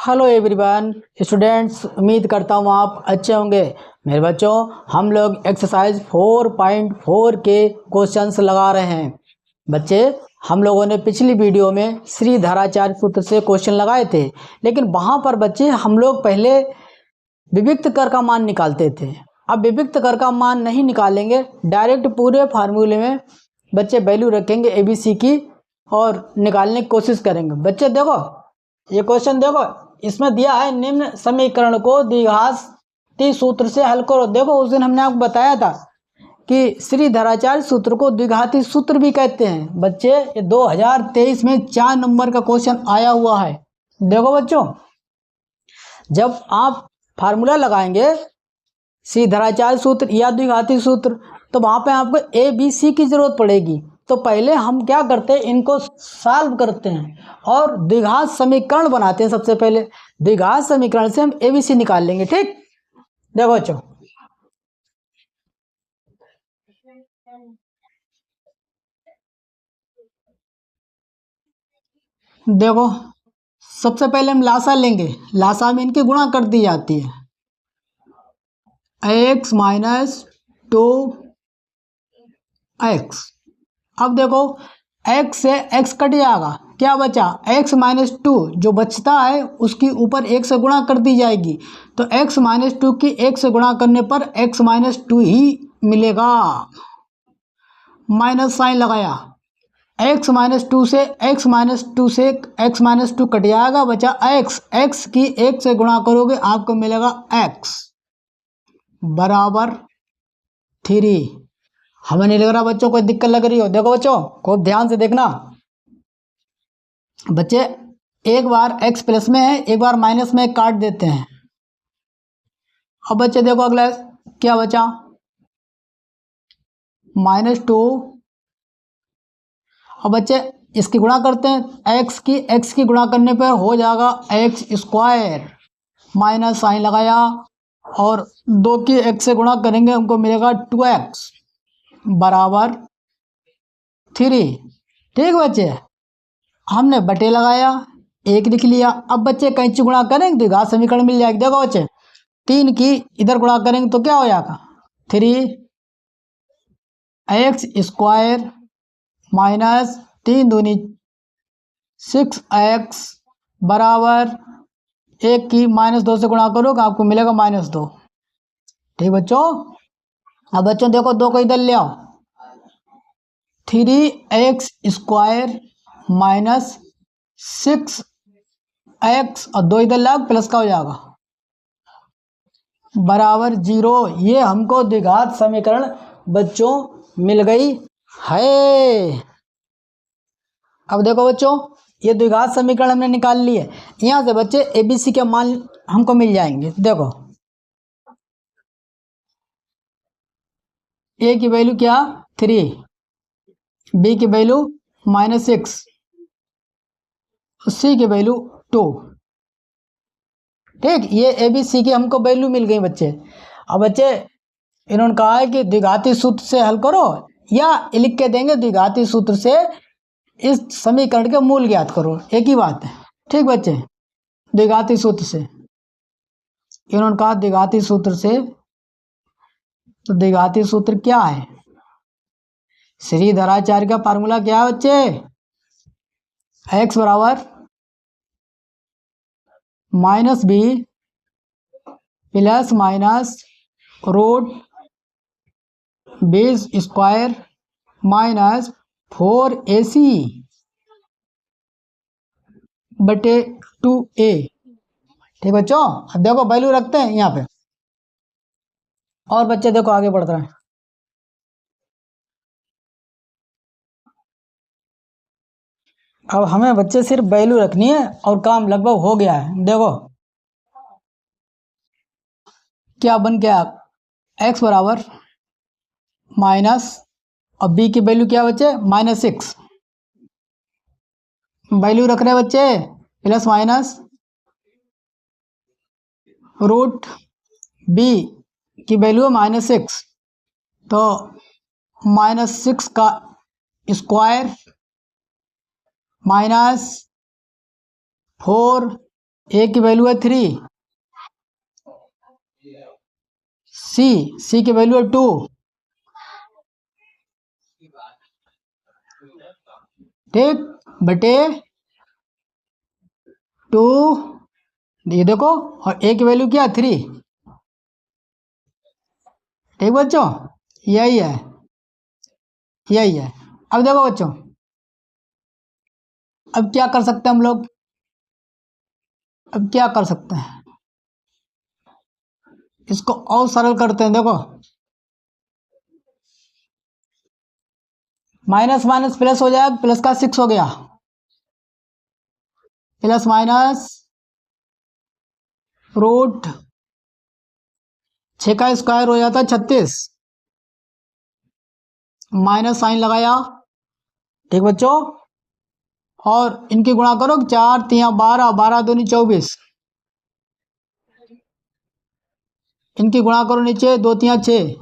Hello everyone students, उम्मीद करता हूँ आप अच्छे होंगे। मेरे बच्चों, हम लोग एक्सरसाइज 4.4 के क्वेश्चंस लगा रहे हैं। बच्चे, हम लोगों ने पिछली वीडियो में श्री धराचार्य सूत्र से क्वेश्चन लगाए थे, लेकिन वहाँ पर बच्चे हम लोग पहले विविक्त कर का मान निकालते थे। अब विविक्त कर का मान नहीं निकालेंगे, डायरेक्ट पूरे फार्मूले में बच्चे वैल्यू रखेंगे ABC की और निकालने की कोशिश करेंगे। बच्चे देखो, ये क्वेश्चन देखो, इसमें दिया है निम्न समीकरण को द्विघाती सूत्र से हल करो। देखो, उस दिन हमने आपको बताया था कि श्री धराचार्य सूत्र को द्विघाती सूत्र भी कहते हैं। बच्चे, ये 2023 में 4 नंबर का क्वेश्चन आया हुआ है। देखो बच्चों, जब आप फार्मूला लगाएंगे श्री धराचार्य सूत्र या द्विघाती सूत्र, तो वहाँ पे आपको ABC की जरूरत पड़ेगी। तो पहले हम क्या करते हैं, इनको सॉल्व करते हैं और द्विघात समीकरण बनाते हैं। सबसे पहले द्विघात समीकरण से हम ABC निकाल लेंगे। ठीक, देखो बच्चों, देखो सबसे पहले हम लासा लेंगे। लासा में इनकी गुणा कर दी जाती है, x माइनस 2x। अब देखो, x से x कट जाएगा, क्या बचा, x माइनस 2 जो बचता है उसकी ऊपर 1 से गुणा कर दी जाएगी। तो x माइनस 2 की 1 से गुणा करने पर x माइनस 2 ही मिलेगा। माइनस साइन लगाया, x माइनस 2 से x माइनस 2 से x माइनस 2 कट जाएगा, बचा x की 1 से गुणा करोगे आपको मिलेगा x बराबर 3। हमें नहीं लग रहा बच्चों कोई दिक्कत लग रही हो। देखो बच्चों, खूब ध्यान से देखना। बच्चे, एक बार x प्लस में है, एक बार माइनस में काट देते हैं। अब बच्चे देखो, अगला क्या बचा, -2। अब बच्चे इसकी गुणा करते हैं, x की गुणा करने पर हो जाएगा x स्क्वायर, माइनस साइन लगाया और 2 की 1 से गुणा करेंगे, हमको मिलेगा 2x बराबर 3। ठीक बच्चे, हमने बटे लगाया, 1 लिख लिया। अब बच्चे कैंची गुणा करेंगे तो घात समीकरण मिल जाएगी। देखो बच्चे, 3 की इधर गुणा करेंगे तो क्या हो जाएगा, 3x स्क्वायर माइनस 3 दूनी 6x बराबर 1 की -2 से गुणा करोगे आपको मिलेगा -2। ठीक बच्चों, अब बच्चों देखो, 2 को इधर ले आओ, 3x स्क्वायर माइनस 6x और 2 इधर लाओ, प्लस का हो जाएगा बराबर 0। ये हमको द्विघात समीकरण बच्चों मिल गई है। अब देखो बच्चों, ये द्विघात समीकरण हमने निकाल ली है। यहाँ से बच्चे ABC के मान हमको मिल जाएंगे। देखो, A की वैल्यू क्या, 3, B की वैल्यू -6, C की वैल्यू 2। ठीक, ये ABC की हमको वैल्यू मिल गई बच्चे। अब बच्चे, इन्होंने कहा है कि द्विघाती सूत्र से हल करो, या लिख के देंगे द्विघाती सूत्र से इस समीकरण के मूल ज्ञात करो, एक ही बात है। ठीक बच्चे, द्विघाती सूत्र से इन्होंने कहा द्विघाती सूत्र से, तो द्विघाती सूत्र क्या है, श्री धराचार्य का फार्मूला क्या है बच्चे, x बराबर -b plus minus root b square minus 4ac बटे 2a। ठीक बच्चों, अब देखो वैल्यू रखते हैं यहाँ पे, और बच्चे देखो आगे बढ़ रहे हैं। अब हमें बच्चे सिर्फ वैल्यू रखनी है और काम लगभग हो गया है। देखो क्या बन गया, x बराबर माइनस, और b की वैल्यू क्या बच्चे, -6। वैल्यू रख रहे हैं बच्चे, प्लस माइनस रूट b की वैल्यू -6, तो -6 का स्क्वायर माइनस 4 ए की वैल्यू है 3, सी की वैल्यू है 2, ठीक, बटे 2, ये देखो, और ए की वैल्यू क्या है 3, ठीक बच्चों, यही है, यही है। अब देखो बच्चों, अब क्या कर सकते हैं हम लोग, अब क्या कर सकते हैं, इसको और सरल करते हैं। देखो, माइनस माइनस प्लस हो जाएगा, प्लस का 6 हो गया, प्लस माइनस रूट 6 का स्क्वायर हो जाता है 36, माइनस साइन लगाया, ठीक बच्चों, और इनकी गुणा करो, 4 3 12, 12 दूनी 24, इनकी गुणा करो नीचे, 2 3 6।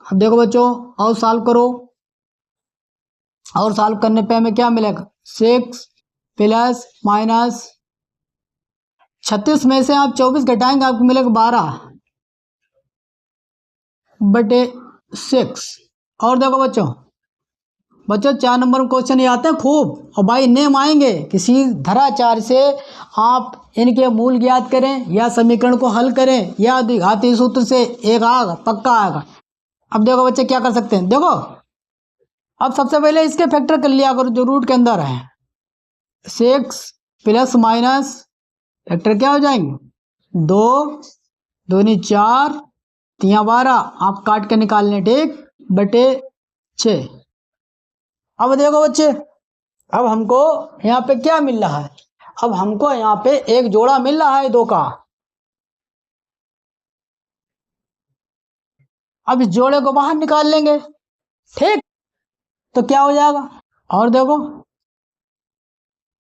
अब देखो बच्चों, और सॉल्व करो, और सॉल्व करने पे हमें क्या मिलेगा, 6 प्लस माइनस 36 में से आप 24 घटाएंगे, आपको मिलेगा 12 बटे 6। और देखो बच्चों, बच्चों 4 नंबर में क्वेश्चन ये आते हैं खूब, और भाई नेम आएंगे, किसी धराचार से आप इनके मूल ज्ञात करें, या समीकरण को हल करें, या द्विघाती सूत्र से एक आग पक्का आएगा। अब देखो बच्चे क्या कर सकते हैं, देखो, अब सबसे पहले इसके फैक्टर कर लिया करो जो रूट के अंदर है, 6 प्लस माइनस फैक्टर क्या हो जाएंगे, 2 दूनी 4 3 12, आप काट के निकाल लें, ठीक, बटे 6। अब देखो बच्चे, अब हमको यहाँ पे क्या मिल रहा है, अब हमको यहाँ पे एक जोड़ा मिल रहा है 2 का, अब इस जोड़े को बाहर निकाल लेंगे, ठीक, तो क्या हो जाएगा, और देखो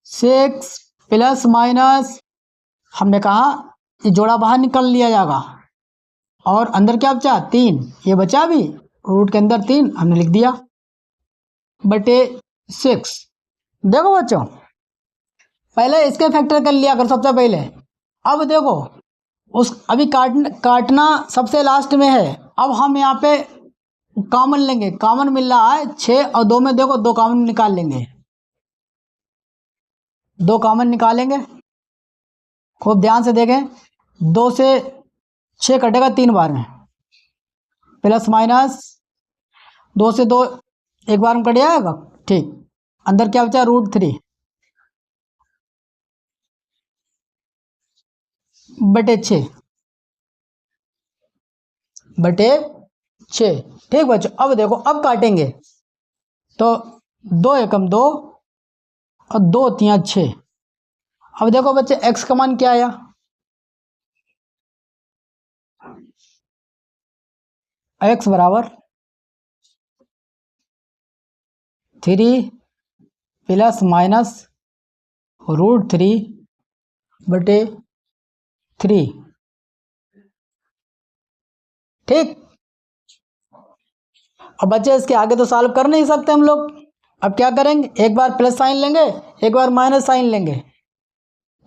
6 प्लस माइनस, हमने कहा ये जोड़ा बाहर निकाल लिया जाएगा, और अंदर क्या बचा 3, ये बचा भी, रूट के अंदर 3 हमने लिख दिया, बटे 6। देखो बच्चों, पहले इसके फैक्टर कर लिया कर सबसे पहले। अब देखो, उस अभी काटना सबसे लास्ट में है, अब हम यहाँ पे कॉमन लेंगे, कॉमन मिल रहा है 6 और 2 में, देखो 2 कॉमन निकाल लेंगे, 2 कॉमन निकालेंगे, खूब ध्यान से देखें, 2 से 6 कटेगा 3 बार में, प्लस माइनस 2 से 2 एक बार में कट जाएगा, ठीक, अंदर क्या बचा √3 बटे 6, बटे 6, ठीक बच्चों। अब देखो, अब काटेंगे तो 2 एकम 2 और 2 3 6। अब देखो बच्चे, x का मान क्या आया, x बराबर 3 प्लस माइनस √3 बटे 3, ठीक। अब बच्चे इसके आगे तो सॉल्व कर नहीं सकते हम लोग, अब क्या करेंगे, एक बार प्लस साइन लेंगे, एक बार माइनस साइन लेंगे,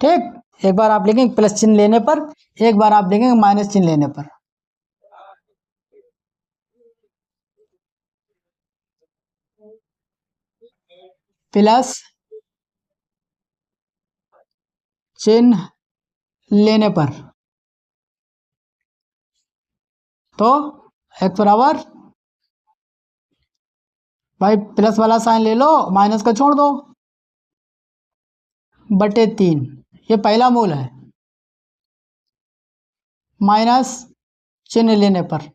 ठीक, एक बार आप लिखेंगे प्लस चिन्ह लेने पर, एक बार आप लिखेंगे माइनस चिन्ह लेने पर, प्लस चिन्ह लेने पर, तो x बराबर, भाई प्लस वाला साइन ले लो, माइनस का छोड़ दो, बटे 3, ये पहला मूल है, माइनस चिन्ह लेने पर,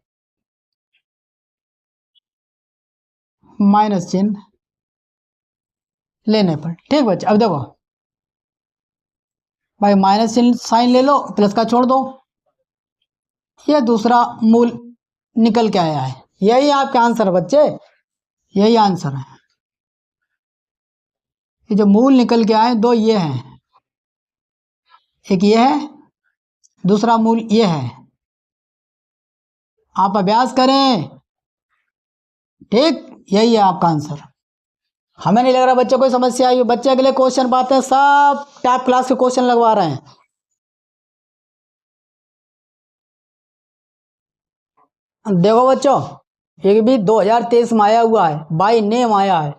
माइनस चिन्ह लेने पर, ठीक बच्चे। अब देखो भाई, माइनस चिन्ह साइन ले लो, प्लस का छोड़ दो, ये दूसरा मूल निकल के आया है, यही आपका आंसर बच्चे, यही आंसर है, ये जो मूल निकल के आए 2 ये हैं, एक ये है, दूसरा मूल ये है, आप अभ्यास करें, ठीक, यही है आपका आंसर। हमें नहीं लग रहा बच्चों कोई समस्या आई। बच्चे अगले क्वेश्चन पाते हैं, सब टॉप क्लास के क्वेश्चन लगवा रहे हैं। देखो बच्चों, ये भी 2023 में आया हुआ है, बाई नेम आया है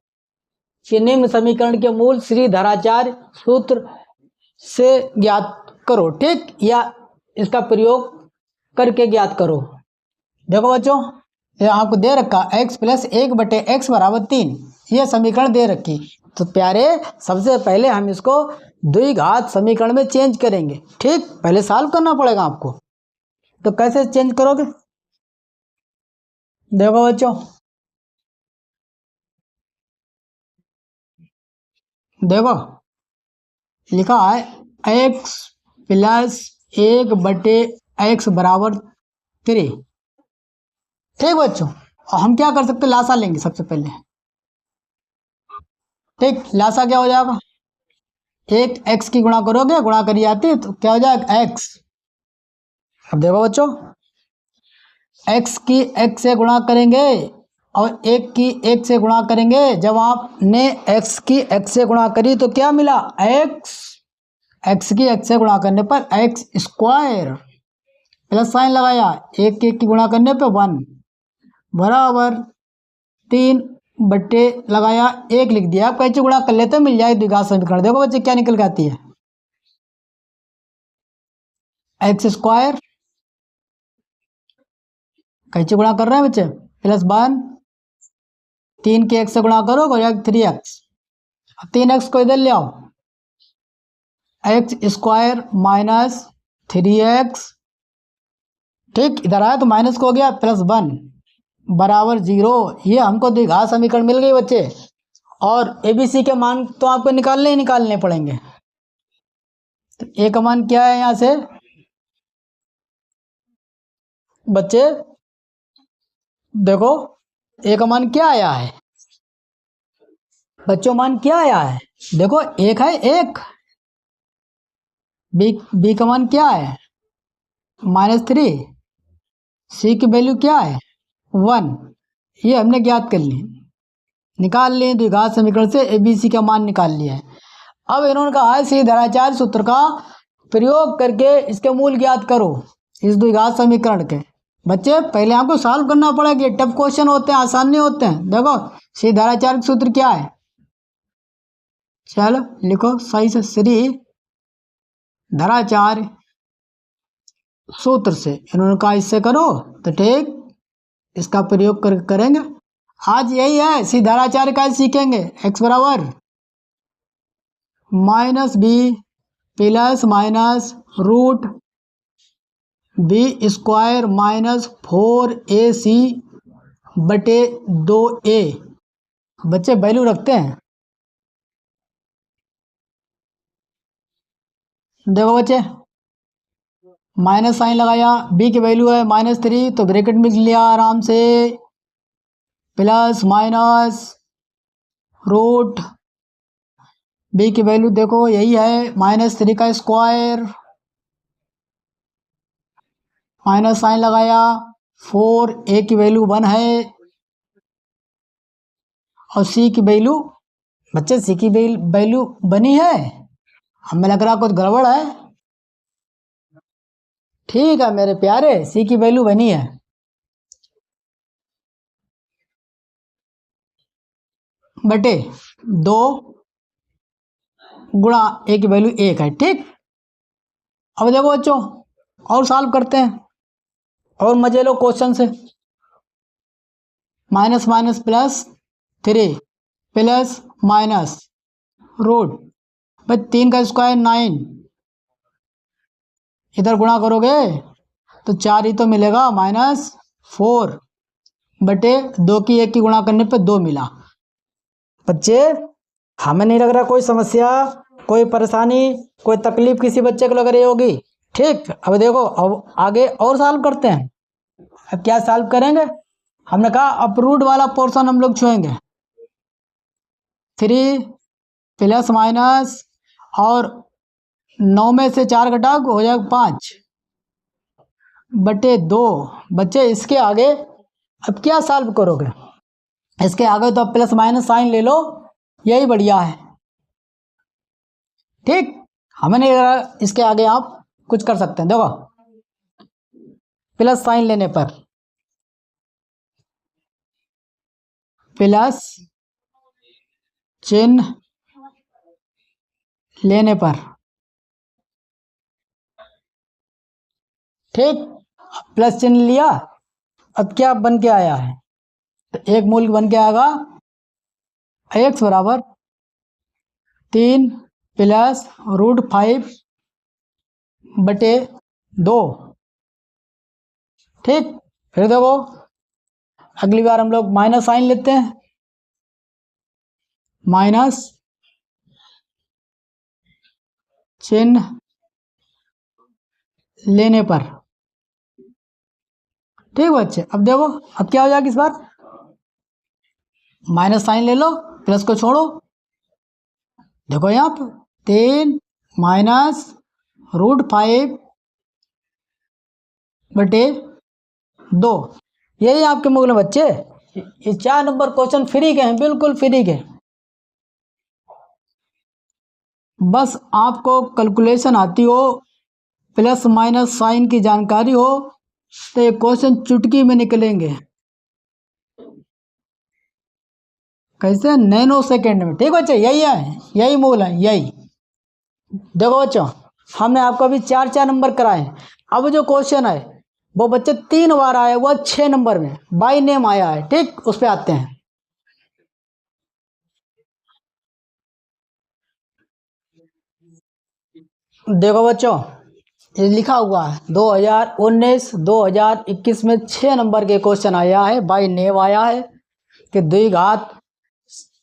कि निम्न समीकरण के मूल श्रीधराचार्य सूत्र से ज्ञात करो, ठीक, या इसका प्रयोग करके ज्ञात करो। देखो बच्चों, ये आपको दे रखा x प्लस 1/x बराबर 3, ये समीकरण दे रखी। तो प्यारे, सबसे पहले हम इसको द्विघात समीकरण में चेंज करेंगे, ठीक। पहले सॉल्व करना पड़ेगा आपको। तो कैसे चेंज करोगे? देखो बच्चों, देखो लिखा है x प्लस 1/x बराबर 3, ठीक बच्चों। और हम क्या कर सकते हैं, लासा लेंगे सबसे पहले, ठीक। लासा क्या हो जाएगा, एक x की गुणा करोगे, गुणा करी आती है तो क्या हो जाएगा x। अब देखो बच्चों, x की x से गुणा करेंगे और एक की 1 से गुणा करेंगे। जब आपने x की x से गुणा करी तो क्या मिला, x की x से गुणा करने पर x स्क्वायर, प्लस साइन लगाया, एक की गुणा करने पे 1 बराबर 3 बट्टे लगाया 1 लिख दिया। आप कैसे गुणा कर लेते मिल जाए द्विघात समीकरण। देखो बच्चे क्या निकल के आती है, एक्स स्क्वायर, कैसे गुणा कर रहे हैं बच्चे, प्लस 1, 3 के x से गुणा करो हो जाएगा 3x, 3x को इधर ले आओ, एक्स स्क्वायर माइनस 3x, ठीक। इधर आया तो माइनस को हो गया, प्लस 1 बराबर 0। ये हमको द्विघात समीकरण मिल गई बच्चे। और ABC के मान तो आपको निकालने ही निकालने पड़ेंगे। तो A का मान क्या है यहाँ से बच्चे, देखो A का मान क्या आया है बच्चों, मान क्या आया है, देखो एक है 1, B का मान क्या है -3, C की वैल्यू क्या है 1। ये हमने ज्ञात कर ली, निकाल लिए द्विघात समीकरण से ABC का मान निकाल लिया है। अब इन्होंने कहा है श्रीधराचार्य सूत्र का प्रयोग करके इसके मूल ज्ञात करो इस द्विघात समीकरण के। बच्चे पहले आपको सॉल्व करना पड़ेगा, टफ क्वेश्चन होते हैं, आसान नहीं होते हैं। देखो श्रीधराचार्य सूत्र क्या है, चलो लिखो सही से, श्रीधराचार्य सूत्र से इन्होंने कहा इससे करो, तो ठीक इसका प्रयोग करेंगे। आज यही है, श्रीधराचार्य का सीखेंगे। x बराबर -b plus minus root b square minus 4ac बटे 2a। बच्चे वैल्यू रखते हैं, देखो बच्चे माइनस साइन लगाया, b की वैल्यू है -3 तो ब्रैकेट में लिया आराम से, प्लस माइनस रूट b की वैल्यू देखो यही है -3 का स्क्वायर, माइनस साइन लगाया, 4a की वैल्यू 1 है और c की वैल्यू, बच्चे c की वैल्यू बनी है, हमें लग रहा कुछ गड़बड़ है। ठीक है मेरे प्यारे, c की वैल्यू बनी है। बटे 2 गुणा a की वैल्यू 1 है, ठीक। अब देखो बच्चों और सॉल्व करते हैं, और मजे लो क्वेश्चन से। Minus minus plus 3 plus minus root भाई 3 का स्क्वायर 9, इधर गुणा करोगे तो 4 ही तो मिलेगा, -4 बटे 2 की 1 की गुणा करने पे 2 मिला। बच्चे हमें नहीं लग रहा कोई समस्या, कोई परेशानी, कोई तकलीफ किसी बच्चे को लग रही होगी, ठीक। अब देखो अब आगे और सॉल्व करते हैं। अब क्या सॉल्व करेंगे, हमने कहा अप्रूव्ड वाला पोर्शन हम लोग छुएंगे। 3 प्लस माइनस और 9 में से 4 घटाओ हो जाएगा 5 बटे 2। बच्चे इसके आगे अब क्या सॉल्व करोगे, इसके आगे तो प्लस माइनस साइन ले लो, यही बढ़िया है। ठीक, हमें नहीं लग रहा इसके आगे आप कुछ कर सकते हैं। देखो प्लस साइन लेने पर, प्लस चिन्ह लेने पर, ठीक, प्लस चिन्ह लिया। अब क्या बन के आया है, तो एक मूल बन के आएगा x बराबर 3 प्लस √5/2। ठीक, फिर देखो अगली बार हम लोग माइनस साइन लेते हैं। माइनस चिन्ह लेने पर, ठीक बच्चे। अब देखो अब क्या हो जाएगा, इस बार माइनस साइन ले लो, प्लस को छोड़ो। देखो यहाँ पर 3 माइनस √5/2। यही आपके मुगल बच्चे, ये 4 नंबर क्वेश्चन फ्री के हैं, बिल्कुल फ्री के। बस आपको कैलकुलेशन आती हो, प्लस माइनस साइन की जानकारी हो, तो ये क्वेश्चन चुटकी में निकलेंगे। कैसे, नैनो सेकेंड में। ठीक बच्चे, यही है, यही मूल है, यही। देखो बच्चों, हमने आपको अभी 4 नंबर कराए हैं। अब जो क्वेश्चन है वो बच्चे 3 बार आया हुआ 6 नंबर में, बाय नेम आया है। ठीक, उस पर आते हैं। देखो बच्चों, ये लिखा हुआ है 2019 2021 में 6 नंबर के क्वेश्चन आया है, बाय नेम आया है कि द्विघात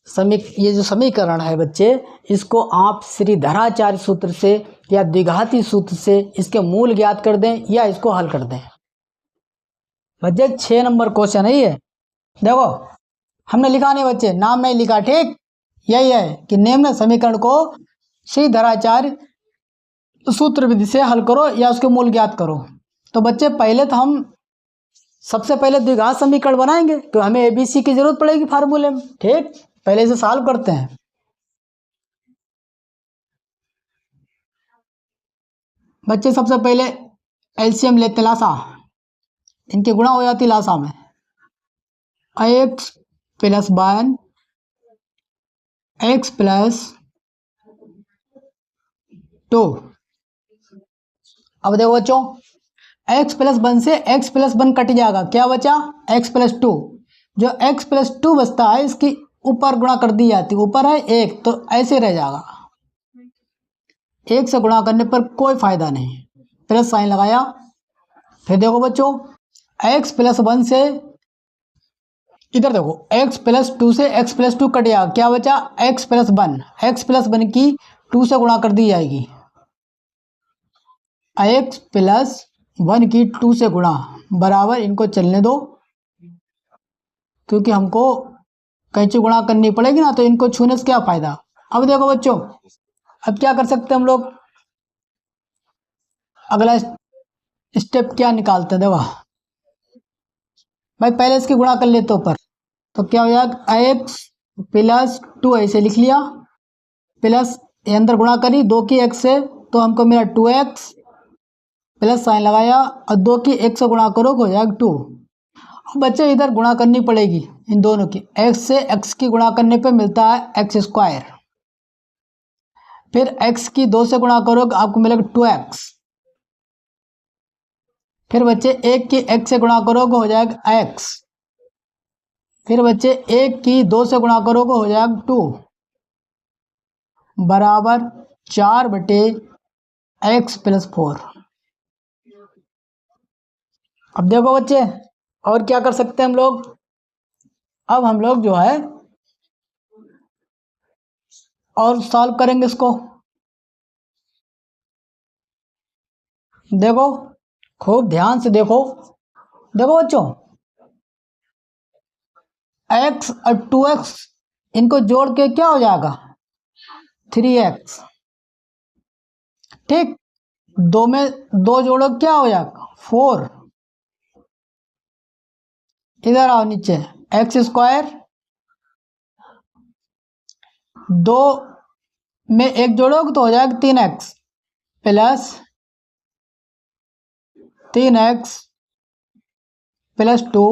ये जो समीकरण है बच्चे, इसको आप श्रीधराचार्य सूत्र से या द्विघाती सूत्र से इसके मूल ज्ञात कर दें या इसको हल कर दें। बच्चे 6 नंबर क्वेश्चन है ये। देखो हमने लिखा नहीं बच्चे, नाम नहीं लिखा। ठीक, यही है कि निम्न समीकरण को श्रीधराचार्य सूत्र विधि से हल करो या उसके मूल ज्ञात करो। तो बच्चे पहले तो हम सबसे पहले द्विघात समीकरण बनाएंगे, तो हमें एबीसी की जरूरत पड़ेगी फार्मूले में। ठीक, पहले इसे सॉल्व करते हैं। बच्चे सबसे पहले एलसीएम लेते, लासा, इनकी गुणा हो जाती लासा में। x plus 1 x plus 2। अब देखो बच्चों, x प्लस 1 से x प्लस 1 कट जाएगा, क्या बचा x प्लस 2। जो x प्लस 2 बचता है इसकी ऊपर गुणा कर दी जाती, ऊपर है 1 तो ऐसे रह जाएगा। 1 से गुणा करने पर कोई फायदा नहीं, प्लस साइन लगाया। फिर देखो बच्चों, x प्लस 1 से इधर देखो x प्लस 2 से x प्लस 2 कट जाएगा, क्या बचा x प्लस 1। x प्लस 1 की 2 से गुणा कर दी जाएगी, x प्लस 1 की 2 से गुणा बराबर, इनको चलने दो क्योंकि हमको कैंची गुणा करनी पड़ेगी ना, तो इनको छूने से क्या फायदा। अब देखो बच्चों, अब क्या कर सकते हैं हम लोग, अगला स्टेप क्या निकालते हैं। देखो भाई पहले इसकी गुणा कर लेते ऊपर, तो क्या हो जाएगा x प्लस 2 ऐसे लिख लिया, प्लस ये अंदर गुणा करी 2 की x से, तो हमको मिला 2x, प्लस साइन लगाया और 2 की 1 से गुणा करो हो जाएगा 2। अब बच्चे इधर गुणा करनी पड़ेगी इन दोनों की, x से x की गुणा करने पे मिलता है x², फिर x की 2 से गुणा करोगे आपको मिलेगा 2x, फिर बच्चे 1 की x से गुणा करोगे हो जाएगा x, फिर बच्चे 1 की 2 से गुणा करोगे हो जाएगा 2 बराबर 4/x प्लस 4। अब देखो बच्चे और क्या कर सकते हैं हम लोग, अब हम लोग जो है और सॉल्व करेंगे इसको। देखो खूब ध्यान से देखो, देखो बच्चों x और 2x इनको जोड़ के क्या हो जाएगा 3x। ठीक, 2 में 2 जोड़ो क्या हो जाएगा 4। इधर आओ नीचे x² दो में एक जोड़ोगे तो हो जाएगा 3x प्लस 3x प्लस 2।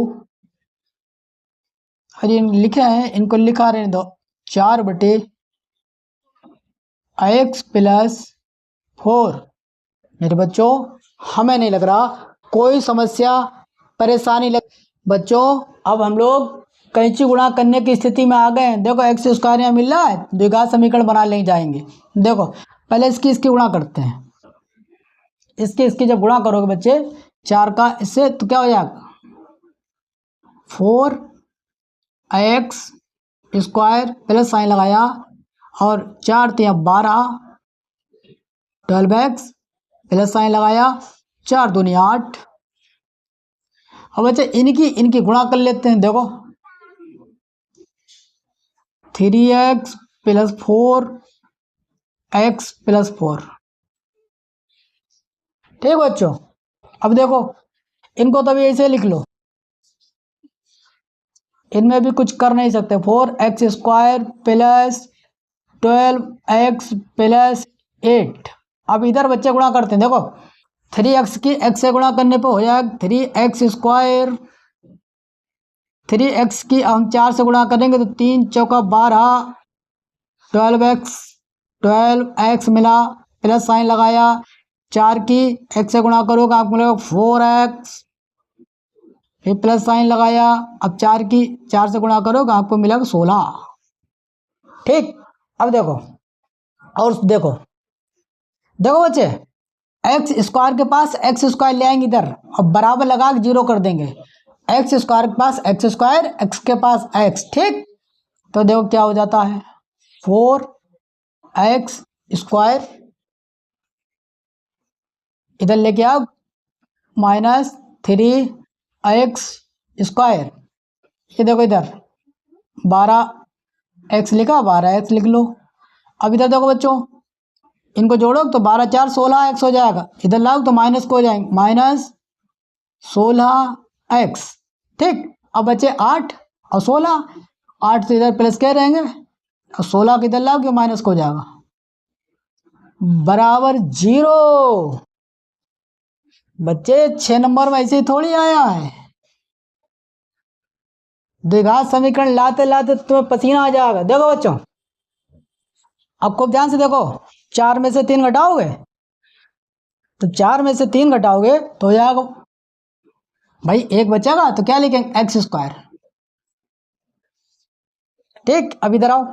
अरे लिखे हैं, इनको लिखा रहने दो। 4/x plus 4। मेरे बच्चों हमें नहीं लग रहा कोई समस्या परेशानी लग। बच्चों अब हम लोग कैंची गुणा करने की स्थिति में आ गए हैं। देखो एक्स स्क्वायर यहाँ मिल रहा है, द्विघात समीकरण बना ले जाएंगे। देखो पहले इसकी गुणा करते हैं। इसकी जब गुणा करोगे बच्चे 4 का इससे तो क्या हो जाएगा 4x स्क्वायर प्लस साइन लगाया और 4 3 12 12x प्लस साइन लगाया 4 दूनी 8। अब बच्चे इनकी गुणा कर लेते हैं। देखो 3x प्लस 4x प्लस 4। ठीक बच्चों, अब देखो इनको तभी ऐसे लिख लो, इनमें भी कुछ कर नहीं सकते। 4x square plus 12x plus 8। अब इधर बच्चे गुणा करते हैं। देखो 3x की x से गुणा करने पे हो जाएगा 3x स्क्वायर। 3x की हम 4 से गुणा करेंगे तो 3 चौका 12 12x मिला प्लस साइन लगाया। 4 की x से गुणा करोगे आपको मिलेगा 4x फिर प्लस साइन लगाया। अब 4 की 4 से गुणा करोगे आपको मिलेगा 16। ठीक, अब देखो और देखो बच्चे एक्स स्क्वायर के पास एक्स स्क्वायर ले आएंगे इधर और बराबर लगा के 0 कर देंगे। एक्स स्क्वायर के पास एक्स स्क्वायर, एक्स के पास एक्स। ठीक, तो देखो क्या हो जाता है 4x स्क्वायर इधर लेके आओ माइनस 3x स्क्वायर। ये देखो इधर 12x लिखा, 12x लिख लो। अब इधर देखो बच्चों इनको जोड़ो तो 12 4 16x हो जाएगा। इधर लाओ तो माइनस को हो जाएंगे माइनस 16x। ठीक, अब बच्चे 8 और 16, 8 से इधर प्लस के रहेंगे और 16 के इधर लाओ कि माइनस को हो जाएगा बराबर 0। बच्चे 6 नंबर में ऐसे ही थोड़ी आया है। द्विघात समीकरण लाते लाते तुम्हें पसीना आ जाएगा। देखो बच्चों अब खूब ध्यान से देखो, 4 में से 3 घटाओगे तो 4 में से 3 घटाओगे तो हो जाएगा भाई एक बचेगा तो क्या लिखेंगे एक्स स्क्वायर। ठीक, अब इधर आओ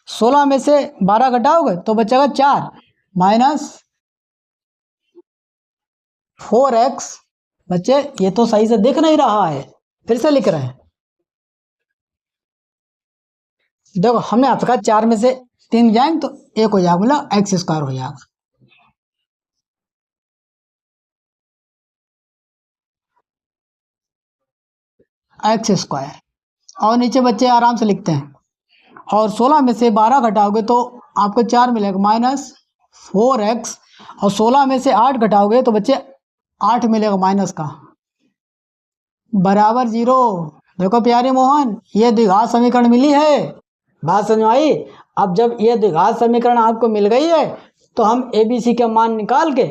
16 में से 12 घटाओगे तो बचेगा 4 माइनस 4x। बच्चे ये तो सही से दिख नहीं रहा है, फिर से लिख रहे हैं। देखो हमने आपसे कहा 4 में से 3 जाएंगे तो 1 हो जाएगा, मतलब एक्स स्क्वायर हो जाएगा। एक्स स्क्वायर और नीचे बच्चे आराम से लिखते हैं। और 16 में से 12 घटाओगे तो आपको 4 मिलेगा माइनस 4x और 16 में से 8 घटाओगे तो बच्चे 8 मिलेगा माइनस का बराबर 0। देखो प्यारे मोहन ये द्विघात समीकरण मिली है, बात समझ में आई। अब जब ये द्विघात समीकरण आपको मिल गई है तो हम ABC के मान निकाल के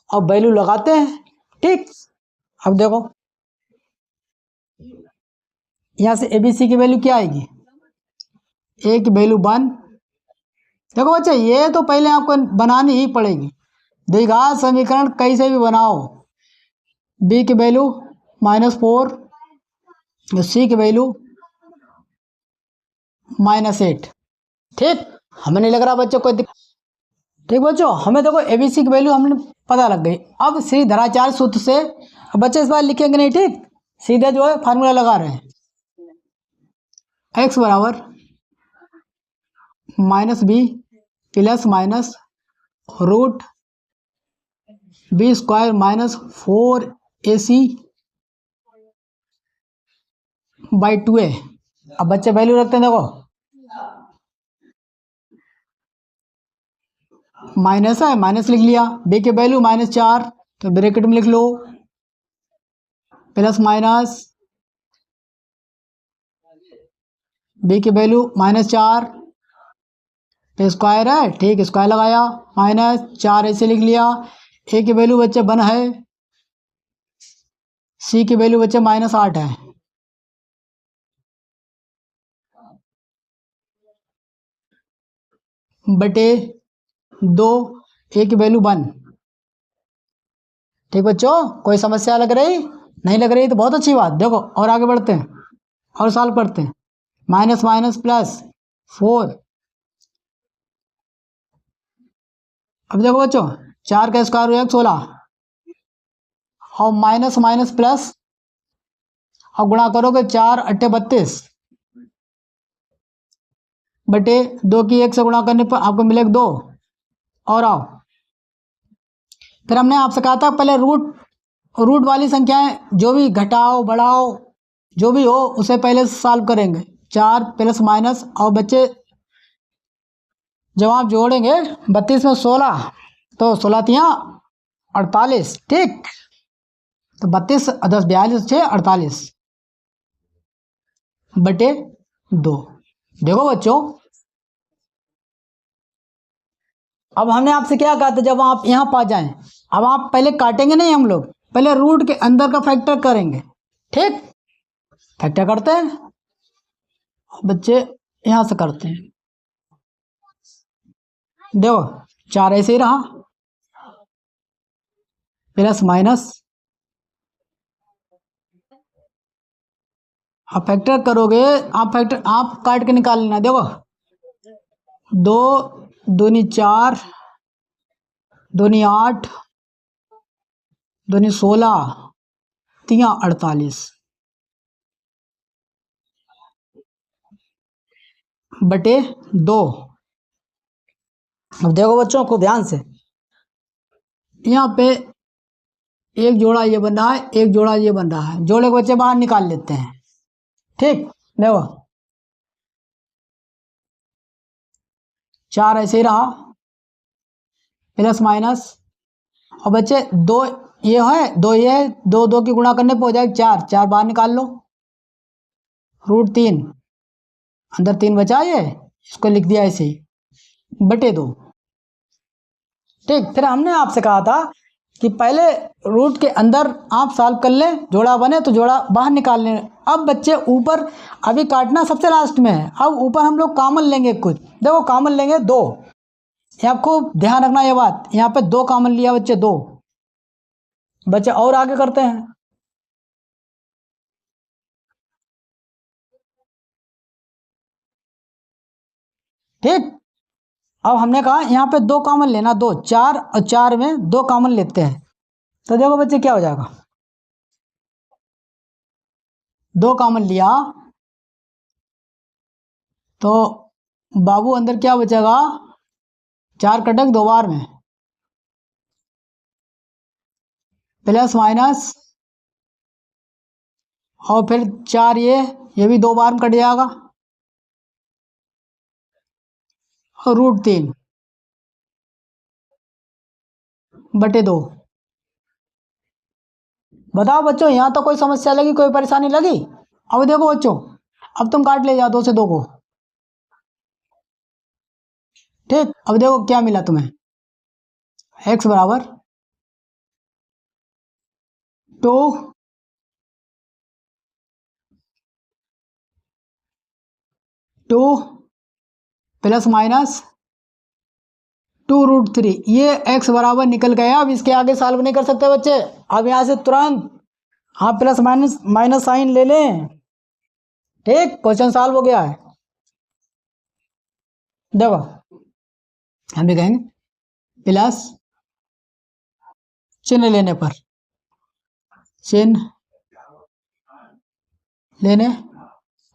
और वैल्यू लगाते हैं। ठीक, अब देखो यहाँ से ABC की वैल्यू क्या आएगी, ए की वैल्यू 1। देखो बच्चा ये तो पहले आपको बनानी ही पड़ेगी। द्विघात समीकरण कैसे भी बनाओ, बी की वैल्यू -4, सी की वैल्यू -8। ठीक, हमें नहीं लग रहा बच्चों कोई दिक्कत। ठीक बच्चों हमें देखो ABC की वैल्यू हमने पता लग गई। अब श्रीधराचार्य सूत्र से बच्चे इस बार लिखेंगे नहीं, ठीक सीधे जो है फार्मूला लगा रहे हैं। x बराबर -b plus minus root b square -4ac by 2a। अब बच्चे वैल्यू रखते हैं। देखो माइनस है, माइनस लिख लिया। b की वैल्यू -4 तो ब्रैकेट में लिख लो प्लस माइनस b की वैल्यू -4 स्क्वायर है, ठीक, स्क्वायर लगाया, माइनस 4 ऐसे लिख लिया। ए की वैल्यू बच्चे 1 है, सी की वैल्यू बच्चे -8 है, बटे 2, ए की वैल्यू 1। ठीक बच्चों, कोई समस्या लग रही? नहीं लग रही तो बहुत अच्छी बात। देखो और आगे बढ़ते हैं और सॉल्व करते हैं। Minus minus plus 4। अब देखो बच्चों, 4 का स्क्वायर हुआ 16, और माइनस माइनस प्लस, और गुणा करोगे 4 अट्ठे 32, बटे 2 की 1 से गुणा करने पर आपको मिलेगा 2। और आओ, फिर हमने आपसे कहा था पहले रूट वाली संख्याएं जो भी घटाओ बढ़ाओ जो भी हो उसे पहले सॉल्व करेंगे। 4 प्लस माइनस, और बच्चे जब आप जोड़ेंगे 32 में 16, तो 16 तियाँ 48, ठीक। तो 32 10 42 6 48 बटे 2। देखो बच्चों, अब हमने आपसे क्या कहा था, जब आप यहाँ पा जाएं, अब आप पहले काटेंगे नहीं, हम लोग पहले रूट के अंदर का फैक्टर करेंगे, ठीक। फैक्टर करते हैं बच्चे, यहाँ से करते हैं। देखो 4 ऐसे ही रहा, प्लस माइनस, आप फैक्टर करोगे, आप काट के निकाल लेना। देखो 2 दूनी 4, दूनी 8, दूनी 16, तियाँ 48 बटे 2। अब देखो बच्चों को ध्यान से, यहाँ पे एक जोड़ा ये बन रहा है, एक जोड़ा ये बन रहा है, जोड़े के बच्चे बाहर निकाल लेते हैं, ठीक। देखो 4 ऐसे ही रहा, प्लस माइनस, और बच्चे 2 ये है, 2 ये है, 2 2 की गुणा करने पर हो जाएगा 4, 4 बाहर निकाल लो, √3, अंदर 3 बचा, ये इसको लिख दिया ऐसे ही, बटे 2, ठीक। फिर हमने आपसे कहा था कि पहले रूट के अंदर आप सॉल्व कर लें, जोड़ा बने तो जोड़ा बाहर निकाल लें। अब बच्चे ऊपर, अभी काटना सबसे लास्ट में है, अब ऊपर हम लोग कॉमन लेंगे कुछ। देखो कॉमन लेंगे 2, ये आपको ध्यान रखना ये बात, यहाँ पे 2 कॉमन लिया बच्चे, 2। बच्चे और आगे करते हैं, ठीक। अब हमने कहा यहाँ पे 2 कॉमन लेना, 2 4, और 4 में 2 कॉमन लेते हैं, तो देखो बच्चे क्या हो जाएगा, 2 कॉमन लिया तो बाबू अंदर क्या बचेगा, 4 कटक 2 बार में, प्लस माइनस, और फिर 4 ये भी 2 बार में कट जाएगा, और √3 बटे 2। बताओ बच्चों, यहाँ तो कोई समस्या लगी, कोई परेशानी लगी? अब देखो बच्चों, अब तुम काट ले जाओ 2 से 2 को, ठीक। अब देखो क्या मिला तुम्हें, x बराबर 2 2 प्लस माइनस 2√3, ये x बराबर निकल गया। अब इसके आगे सॉल्व नहीं कर सकते बच्चे, अब यहाँ से तुरंत आप प्लस माइनस माइनस साइन ले लें, ठीक। क्वेश्चन सॉल्व हो गया है। देखो हम भी कहेंगे प्लस चिन्ह लेने पर, चिन्ह लेने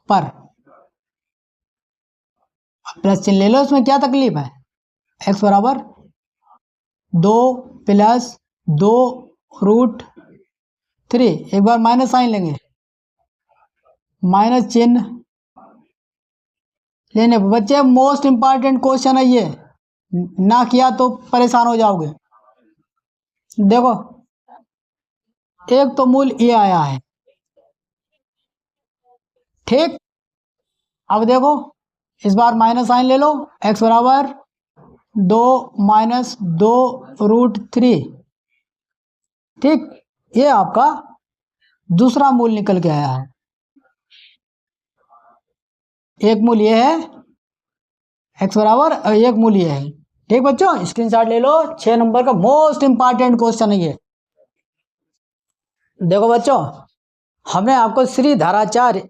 पर, प्लस चिन्ह ले लो, उसमें क्या तकलीफ है। x बराबर 2 प्लस 2√3, एक बार माइनस साइन लेंगे, माइनस चिन्ह लेने पर। बच्चे मोस्ट इंपॉर्टेंट क्वेश्चन है ये, ना किया तो परेशान हो जाओगे। देखो एक तो मूल ये आया है, ठीक। अब देखो इस बार माइनस साइन ले लो, x बराबर 2 माइनस 2√3। ठीक, ये आपका दूसरा मूल निकल के आया है। एक मूल ये है x बराबर, और एक मूल ये है। ठीक बच्चों, स्क्रीनशॉट ले लो, 6 नंबर का मोस्ट इंपॉर्टेंट क्वेश्चन है ये। देखो बच्चों, हमने आपको श्री धाराचार्य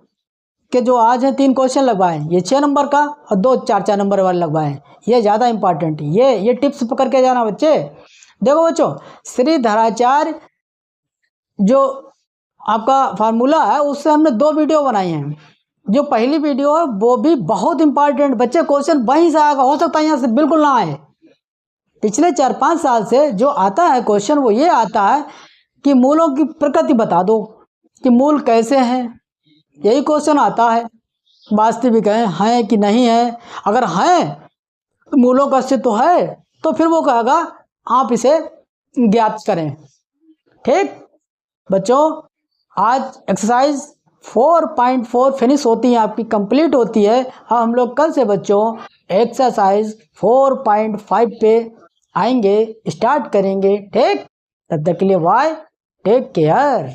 के जो आज है 3 क्वेश्चन लगवाए, ये 6 नंबर का और 2 4 नंबर वाले लगवाए हैं। ये ज़्यादा इंपॉर्टेंट है, ये टिप्स पकड़ के जाना बच्चे। देखो बच्चों, श्री धाराचार्य जो आपका फार्मूला है उससे हमने 2 वीडियो बनाई हैं। जो पहली वीडियो है वो भी बहुत इंपॉर्टेंट बच्चे, क्वेश्चन वहीं से आएगा, हो सकता है यहाँ से बिल्कुल ना आए। पिछले 4-5 साल से जो आता है क्वेश्चन वो ये आता है कि मूलों की प्रकृति बता दो कि मूल कैसे हैं, यही क्वेश्चन आता है। वास्तविक है कि नहीं है, अगर है तो मूलों का अस्तित्व है तो फिर वो कहेगा आप इसे ज्ञात करें। ठीक बच्चों, आज एक्सरसाइज 4.4 फिनिश होती है, आपकी कंप्लीट होती है। अब हम लोग कल से बच्चों एक्सरसाइज 4.5 पे आएंगे, स्टार्ट करेंगे। ठीक, तब तक के लिए बाय, टेक केयर।